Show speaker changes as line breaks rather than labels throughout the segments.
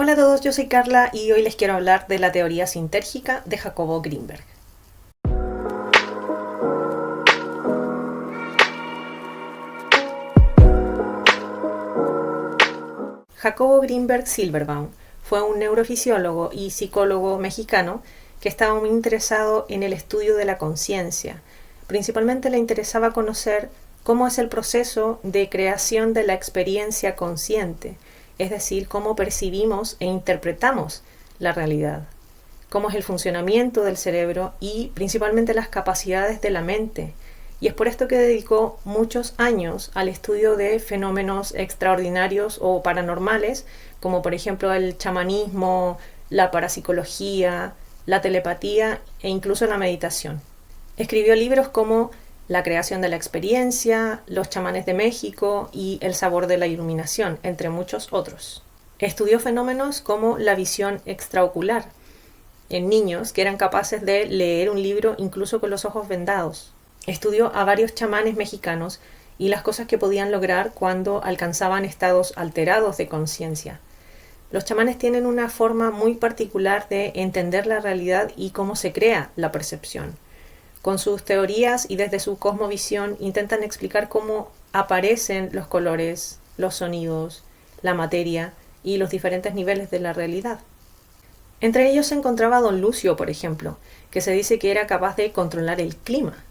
Hola a todos, yo soy Carla y hoy les quiero hablar de la teoría sintérgica de Jacobo Grinberg. Jacobo Grinberg Silverbaum fue un neurofisiólogo y psicólogo mexicano que estaba muy interesado en el estudio de la conciencia. Principalmente le interesaba conocer cómo es el proceso de creación de la experiencia consciente, es decir, cómo percibimos e interpretamos la realidad, cómo es el funcionamiento del cerebro y principalmente las capacidades de la mente. Y es por esto que dedicó muchos años al estudio de fenómenos extraordinarios o paranormales, como por ejemplo el chamanismo, la parapsicología, la telepatía e incluso la meditación. Escribió libros como La creación de la experiencia, Los chamanes de México y El sabor de la iluminación, entre muchos otros. Estudió fenómenos como la visión extraocular en niños que eran capaces de leer un libro incluso con los ojos vendados. Estudió a varios chamanes mexicanos y las cosas que podían lograr cuando alcanzaban estados alterados de conciencia. Los chamanes tienen una forma muy particular de entender la realidad y cómo se crea la percepción. Con sus teorías y desde su cosmovisión intentan explicar cómo aparecen los colores, los sonidos, la materia y los diferentes niveles de la realidad. Entre ellos se encontraba Don Lucio, por ejemplo, que se dice que era capaz de controlar el clima.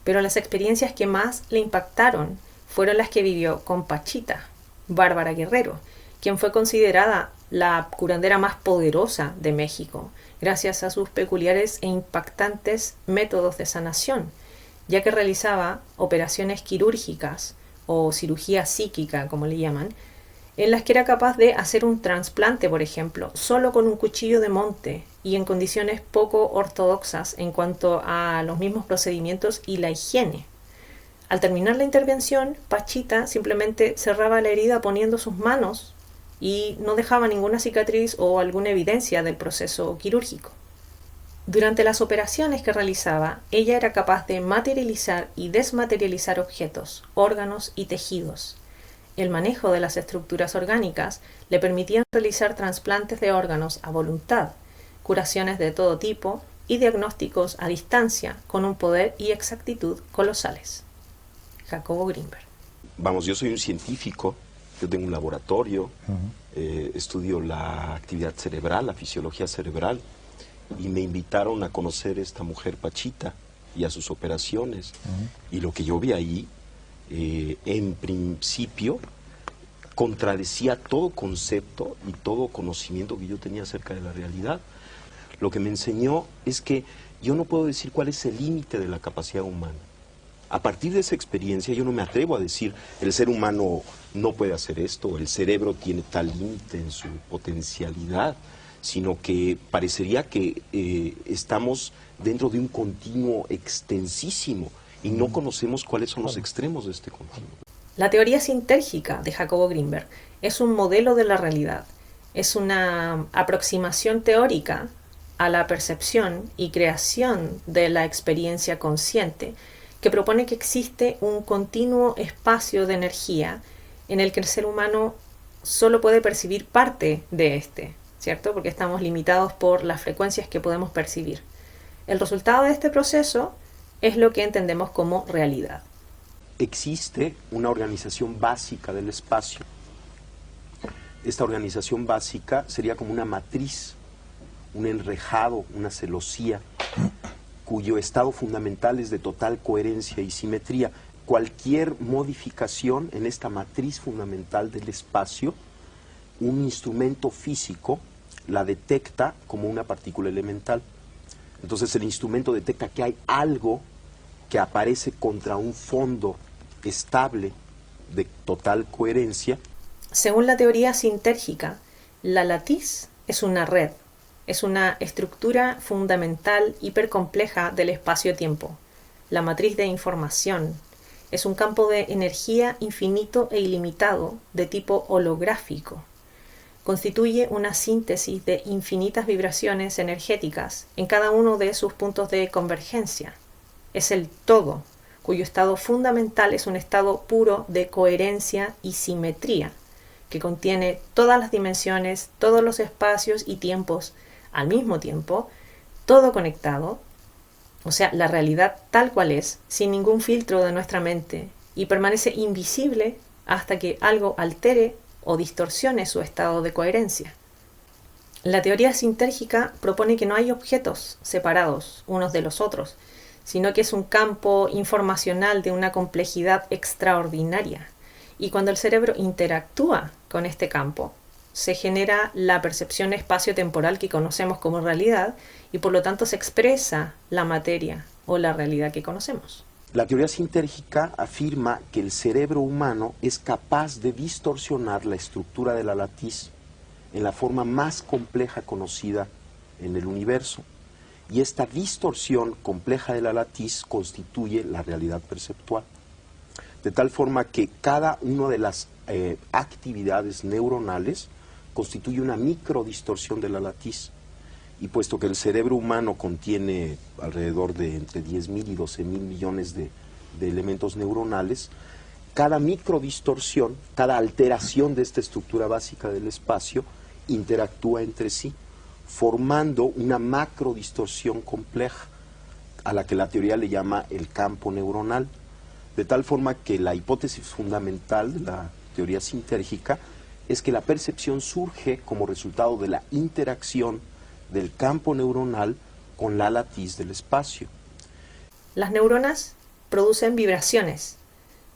Pero las experiencias que más le impactaron fueron las que vivió con Pachita, Bárbara Guerrero, quien fue considerada la curandera más poderosa de México, gracias a sus peculiares e impactantes métodos de sanación, ya que realizaba operaciones quirúrgicas o cirugía psíquica, como le llaman, en las que era capaz de hacer un trasplante, por ejemplo, solo con un cuchillo de monte y en condiciones poco ortodoxas en cuanto a los mismos procedimientos y la higiene. Al terminar la intervención, Pachita simplemente cerraba la herida poniendo sus manos y no dejaba ninguna cicatriz o alguna evidencia del proceso quirúrgico. Durante las operaciones que realizaba, ella era capaz de materializar y desmaterializar objetos, órganos y tejidos. El manejo de las estructuras orgánicas le permitía realizar trasplantes de órganos a voluntad, curaciones de todo tipo y diagnósticos a distancia con un poder y exactitud colosales. Jacobo Grinberg.
Vamos, yo soy un científico, yo tengo un laboratorio, estudio la actividad cerebral, la fisiología cerebral, y me invitaron a conocer a esta mujer Pachita y a sus operaciones. Y lo que yo vi ahí, en principio, contradecía todo concepto y todo conocimiento que yo tenía acerca de la realidad. Lo que me enseñó es que yo no puedo decir cuál es el límite de la capacidad humana. A partir de esa experiencia yo no me atrevo a decir el ser humano no puede hacer esto, el cerebro tiene tal límite en su potencialidad, sino que parecería que estamos dentro de un continuo extensísimo y no conocemos cuáles son los extremos de este continuo.
La teoría sintérgica de Jacobo Grinberg es un modelo de la realidad, es una aproximación teórica a la percepción y creación de la experiencia consciente que propone que existe un continuo espacio de energía en el que el ser humano solo puede percibir parte de este, ¿cierto? Porque estamos limitados por las frecuencias que podemos percibir. El resultado de este proceso es lo que entendemos como realidad.
Existe una organización básica del espacio. Esta organización básica sería como una matriz, un enrejado, una celosía, cuyo estado fundamental es de total coherencia y simetría. Cualquier modificación en esta matriz fundamental del espacio, un instrumento físico la detecta como una partícula elemental. Entonces el instrumento detecta que hay algo que aparece contra un fondo estable de total coherencia.
Según la teoría sintérgica, la latiz es una red, es una estructura fundamental hipercompleja del espacio-tiempo. La matriz de información es un campo de energía infinito e ilimitado de tipo holográfico. Constituye una síntesis de infinitas vibraciones energéticas en cada uno de sus puntos de convergencia. Es el todo, cuyo estado fundamental es un estado puro de coherencia y simetría, que contiene todas las dimensiones, todos los espacios y tiempos al mismo tiempo, todo conectado, o sea, la realidad tal cual es, sin ningún filtro de nuestra mente, y permanece invisible hasta que algo altere o distorsione su estado de coherencia. La teoría sintérgica propone que no hay objetos separados unos de los otros, sino que es un campo informacional de una complejidad extraordinaria. Y cuando el cerebro interactúa con este campo, se genera la percepción espacio-temporal que conocemos como realidad y por lo tanto se expresa la materia o la realidad que conocemos.
La teoría sintérgica afirma que el cerebro humano es capaz de distorsionar la estructura de la latiz en la forma más compleja conocida en el universo. Y esta distorsión compleja de la latiz constituye la realidad perceptual. De tal forma que cada una de las actividades neuronales constituye una microdistorsión de la latiz. Y puesto que el cerebro humano contiene alrededor de entre 10.000 y 12.000 millones de elementos neuronales, cada microdistorsión, cada alteración de esta estructura básica del espacio interactúa entre sí, formando una macrodistorsión compleja, a la que la teoría le llama el campo neuronal. De tal forma que la hipótesis fundamental de la teoría sintérgica es que la percepción surge como resultado de la interacción del campo neuronal con la latiz del espacio.
Las neuronas producen vibraciones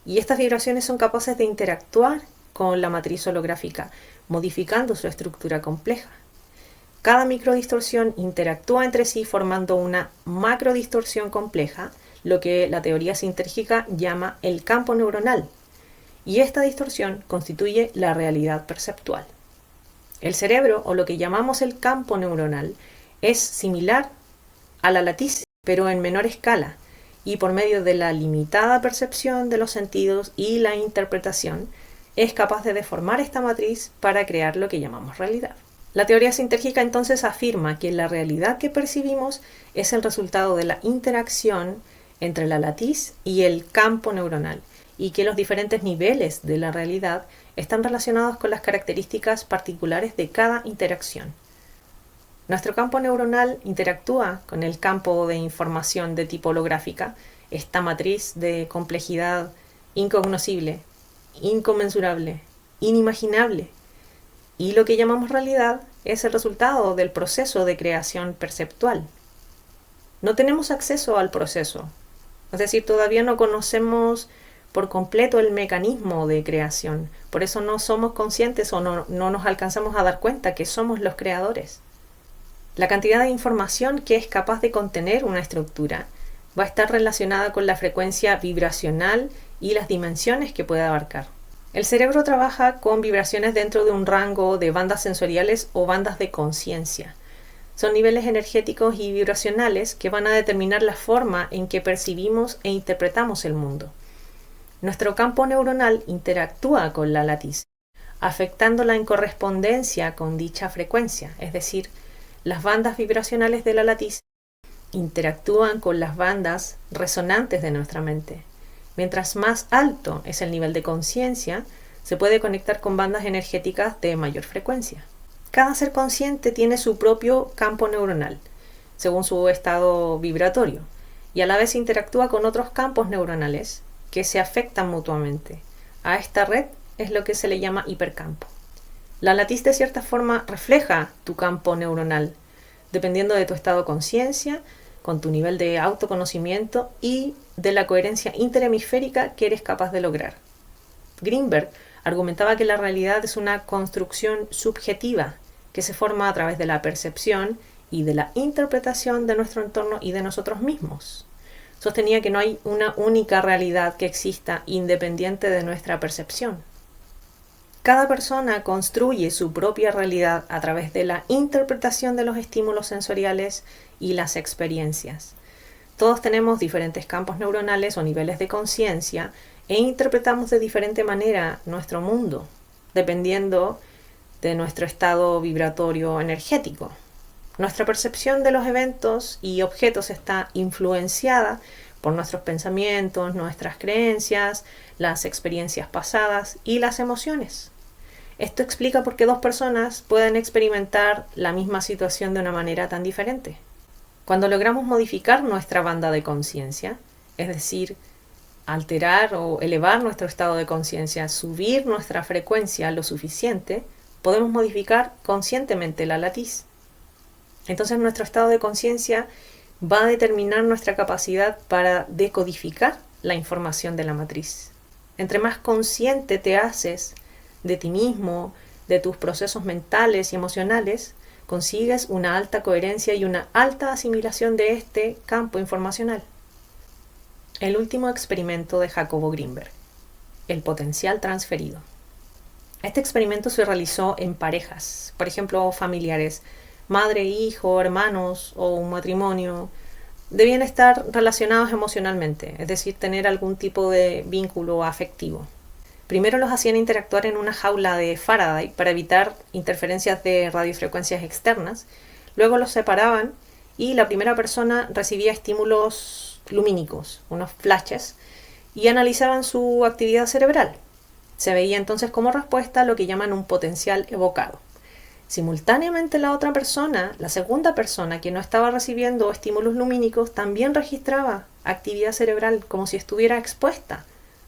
y estas vibraciones son capaces de interactuar con la matriz holográfica, modificando su estructura compleja. Cada microdistorsión interactúa entre sí formando una macrodistorsión compleja, lo que la teoría sintérgica llama el campo neuronal, y esta distorsión constituye la realidad perceptual. El cerebro, o lo que llamamos el campo neuronal, es similar a la latiz, pero en menor escala, y por medio de la limitada percepción de los sentidos y la interpretación, es capaz de deformar esta matriz para crear lo que llamamos realidad. La teoría sintérgica entonces afirma que la realidad que percibimos es el resultado de la interacción entre la latiz y el campo neuronal, y que los diferentes niveles de la realidad están relacionados con las características particulares de cada interacción. Nuestro campo neuronal interactúa con el campo de información de tipo holográfica, esta matriz de complejidad incognoscible, inconmensurable, inimaginable, y lo que llamamos realidad es el resultado del proceso de creación perceptual. No tenemos acceso al proceso, es decir, todavía no conocemos por completo el mecanismo de creación, por eso no somos conscientes o no nos alcanzamos a dar cuenta que somos los creadores. La cantidad de información que es capaz de contener una estructura va a estar relacionada con la frecuencia vibracional y las dimensiones que puede abarcar. El cerebro trabaja con vibraciones dentro de un rango de bandas sensoriales o bandas de conciencia. Son niveles energéticos y vibracionales que van a determinar la forma en que percibimos e interpretamos el mundo. Nuestro campo neuronal interactúa con la latiz, afectándola en correspondencia con dicha frecuencia, es decir, las bandas vibracionales de la latiz interactúan con las bandas resonantes de nuestra mente. Mientras más alto es el nivel de conciencia, se puede conectar con bandas energéticas de mayor frecuencia. Cada ser consciente tiene su propio campo neuronal, según su estado vibratorio, y a la vez interactúa con otros campos neuronales que se afectan mutuamente. A esta red es lo que se le llama hipercampo. La latiz de cierta forma refleja tu campo neuronal, dependiendo de tu estado de conciencia, con tu nivel de autoconocimiento y de la coherencia interhemisférica que eres capaz de lograr. Greenberg argumentaba que la realidad es una construcción subjetiva que se forma a través de la percepción y de la interpretación de nuestro entorno y de nosotros mismos. Sostenía que no hay una única realidad que exista independiente de nuestra percepción. Cada persona construye su propia realidad a través de la interpretación de los estímulos sensoriales y las experiencias. Todos tenemos diferentes campos neuronales o niveles de conciencia e interpretamos de diferente manera nuestro mundo, dependiendo de nuestro estado vibratorio energético. Nuestra percepción de los eventos y objetos está influenciada por nuestros pensamientos, nuestras creencias, las experiencias pasadas y las emociones. Esto explica por qué dos personas pueden experimentar la misma situación de una manera tan diferente. Cuando logramos modificar nuestra banda de conciencia, es decir, alterar o elevar nuestro estado de conciencia, subir nuestra frecuencia lo suficiente, podemos modificar conscientemente la latiz. Entonces nuestro estado de conciencia va a determinar nuestra capacidad para decodificar la información de la matriz. Entre más consciente te haces de ti mismo, de tus procesos mentales y emocionales, consigues una alta coherencia y una alta asimilación de este campo informacional. El último experimento de Jacobo Grinberg, el potencial transferido. Este experimento se realizó en parejas, por ejemplo, familiares, madre, hijo, hermanos o un matrimonio. Debían estar relacionados emocionalmente, es decir, tener algún tipo de vínculo afectivo. Primero los hacían interactuar en una jaula de Faraday para evitar interferencias de radiofrecuencias externas. Luego los separaban y la primera persona recibía estímulos lumínicos, unos flashes, y analizaban su actividad cerebral. Se veía entonces como respuesta a lo que llaman un potencial evocado. Simultáneamente la otra persona, la segunda persona que no estaba recibiendo estímulos lumínicos, también registraba actividad cerebral como si estuviera expuesta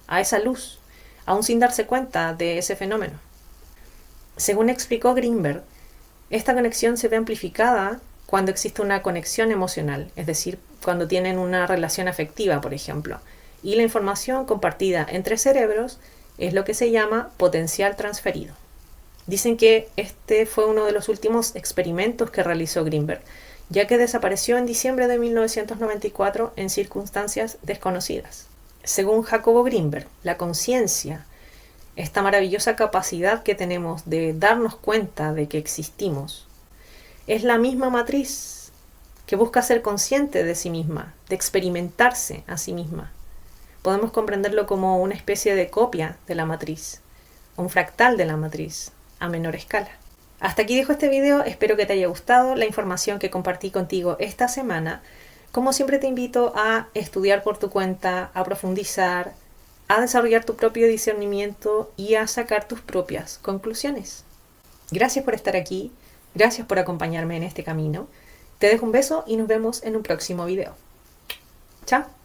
a esa luz, aún sin darse cuenta de ese fenómeno. Según explicó Grinberg, esta conexión se ve amplificada cuando existe una conexión emocional, es decir, cuando tienen una relación afectiva, por ejemplo, y la información compartida entre cerebros es lo que se llama potencial transferido. Dicen que este fue uno de los últimos experimentos que realizó Grinberg, ya que desapareció en diciembre de 1994 en circunstancias desconocidas. Según Jacobo Grinberg, la conciencia, esta maravillosa capacidad que tenemos de darnos cuenta de que existimos, es la misma matriz que busca ser consciente de sí misma, de experimentarse a sí misma. Podemos comprenderlo como una especie de copia de la matriz, un fractal de la matriz, a menor escala. Hasta aquí dejo este video, espero que te haya gustado la información que compartí contigo esta semana. Como siempre te invito a estudiar por tu cuenta, a profundizar, a desarrollar tu propio discernimiento y a sacar tus propias conclusiones. Gracias por estar aquí, gracias por acompañarme en este camino. Te dejo un beso y nos vemos en un próximo video. Chao.